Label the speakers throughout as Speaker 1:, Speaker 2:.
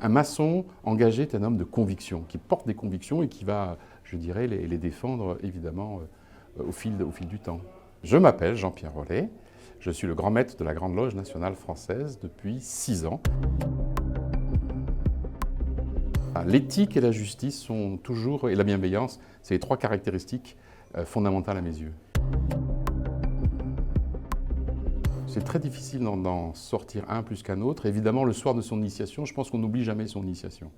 Speaker 1: Un maçon engagé est un homme de conviction, qui porte des convictions et qui va, je dirais, les défendre évidemment au fil du temps. Je m'appelle Jean-Pierre Rollet, je suis le grand maître de la Grande Loge nationale française depuis 6 ans. L'éthique et la justice sont toujours, et la bienveillance, c'est les 3 caractéristiques fondamentales à mes yeux. C'est très difficile d'en sortir un plus qu'un autre. Évidemment, le soir de son initiation, je pense qu'on n'oublie jamais son initiation.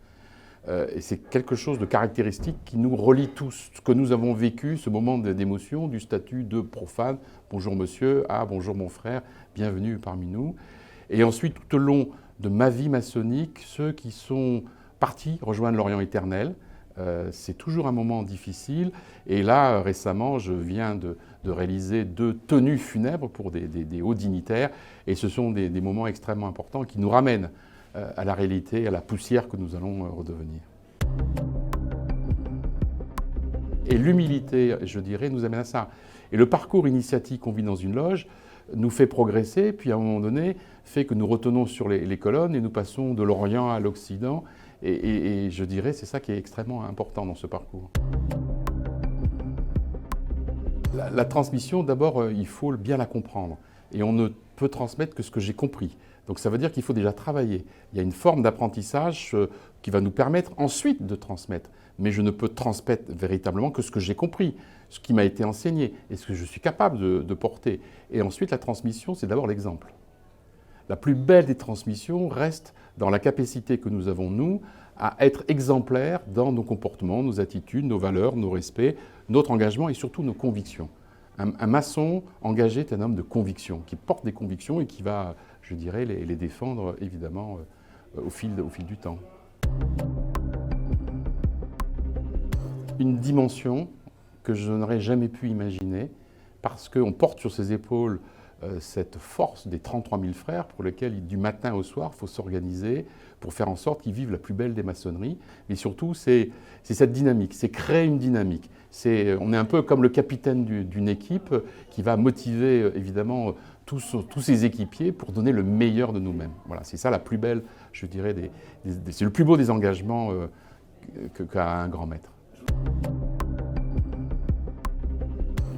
Speaker 1: Et c'est quelque chose de caractéristique qui nous relie tous. Ce que nous avons vécu, ce moment d'émotion, du statut de profane, bonjour monsieur, ah bonjour mon frère, bienvenue parmi nous. Et ensuite, tout au long de ma vie maçonnique, ceux qui sont partis rejoindre l'Orient éternel, c'est toujours un moment difficile. Et là, récemment, je viens de réaliser 2 tenues funèbres pour des hauts dignitaires. Et ce sont des moments extrêmement importants qui nous ramènent à la réalité, à la poussière que nous allons redevenir. Et l'humilité, je dirais, nous amène à ça. Et le parcours initiatique qu'on vit dans une loge nous fait progresser, puis à un moment donné, fait que nous retenons sur les colonnes et nous passons de l'Orient à l'Occident. Et je dirais, c'est ça qui est extrêmement important dans ce parcours. La transmission, d'abord, il faut bien la comprendre. Et on ne peut transmettre que ce que j'ai compris. Donc ça veut dire qu'il faut déjà travailler. Il y a une forme d'apprentissage qui va nous permettre ensuite de transmettre. Mais je ne peux transmettre véritablement que ce que j'ai compris, ce qui m'a été enseigné et ce que je suis capable de porter. Et ensuite, la transmission, c'est d'abord l'exemple. La plus belle des transmissions reste dans la capacité que nous avons, nous, à être exemplaires dans nos comportements, nos attitudes, nos valeurs, nos respects, notre engagement et surtout nos convictions. Un maçon engagé est un homme de conviction, qui porte des convictions et qui va, je dirais, les défendre évidemment au fil du temps. Une dimension que je n'aurais jamais pu imaginer parce qu'on porte sur ses épaules cette force des 33 000 frères pour lesquels, du matin au soir, il faut s'organiser pour faire en sorte qu'ils vivent la plus belle des maçonneries. Mais surtout, c'est cette dynamique, c'est créer une dynamique. On est un peu comme le capitaine d'une équipe qui va motiver évidemment tous ses équipiers pour donner le meilleur de nous-mêmes. Voilà, c'est ça la plus belle, je dirais, c'est le plus beau des engagements qu'a un grand maître.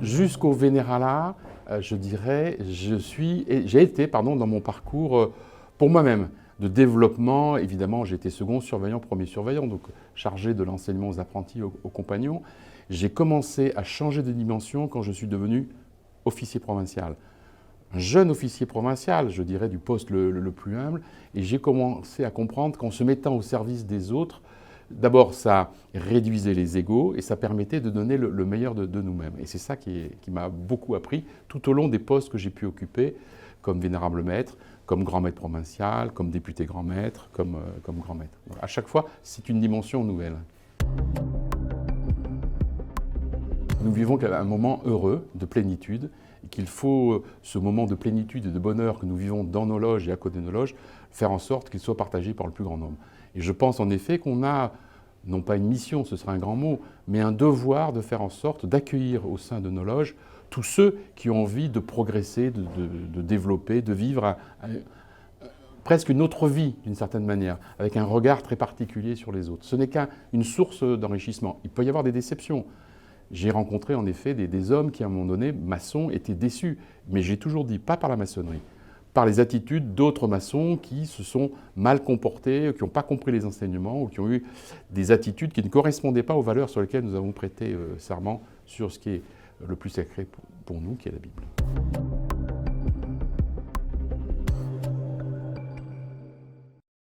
Speaker 1: Jusqu'au Vénéralat, je dirais, j'ai été dans mon parcours pour moi-même de développement. Évidemment, j'étais second surveillant, premier surveillant, donc chargé de l'enseignement aux apprentis, aux compagnons. J'ai commencé à changer de dimension quand je suis devenu officier provincial. Un jeune officier provincial, je dirais, du poste le plus humble, et j'ai commencé à comprendre qu'en se mettant au service des autres, d'abord, ça réduisait les égos et ça permettait de donner le meilleur de nous-mêmes. Et c'est ça qui m'a beaucoup appris tout au long des postes que j'ai pu occuper, comme vénérable maître, comme grand maître provincial, comme député grand maître, comme grand maître. Donc, à chaque fois, c'est une dimension nouvelle. Nous vivons un moment heureux, de plénitude, et qu'il faut, ce moment de plénitude et de bonheur que nous vivons dans nos loges et à côté de nos loges, faire en sorte qu'il soit partagé par le plus grand nombre. Et je pense en effet qu'on a, non pas une mission, ce serait un grand mot, mais un devoir de faire en sorte d'accueillir au sein de nos loges tous ceux qui ont envie de progresser, de développer, de vivre presque une autre vie d'une certaine manière, avec un regard très particulier sur les autres. Ce n'est qu'une source d'enrichissement. Il peut y avoir des déceptions. J'ai rencontré en effet des hommes qui, à un moment donné, maçons, étaient déçus. Mais j'ai toujours dit, pas par la maçonnerie, par les attitudes d'autres maçons qui se sont mal comportés, qui n'ont pas compris les enseignements ou qui ont eu des attitudes qui ne correspondaient pas aux valeurs sur lesquelles nous avons prêté serment sur ce qui est le plus sacré pour nous, qui est la Bible.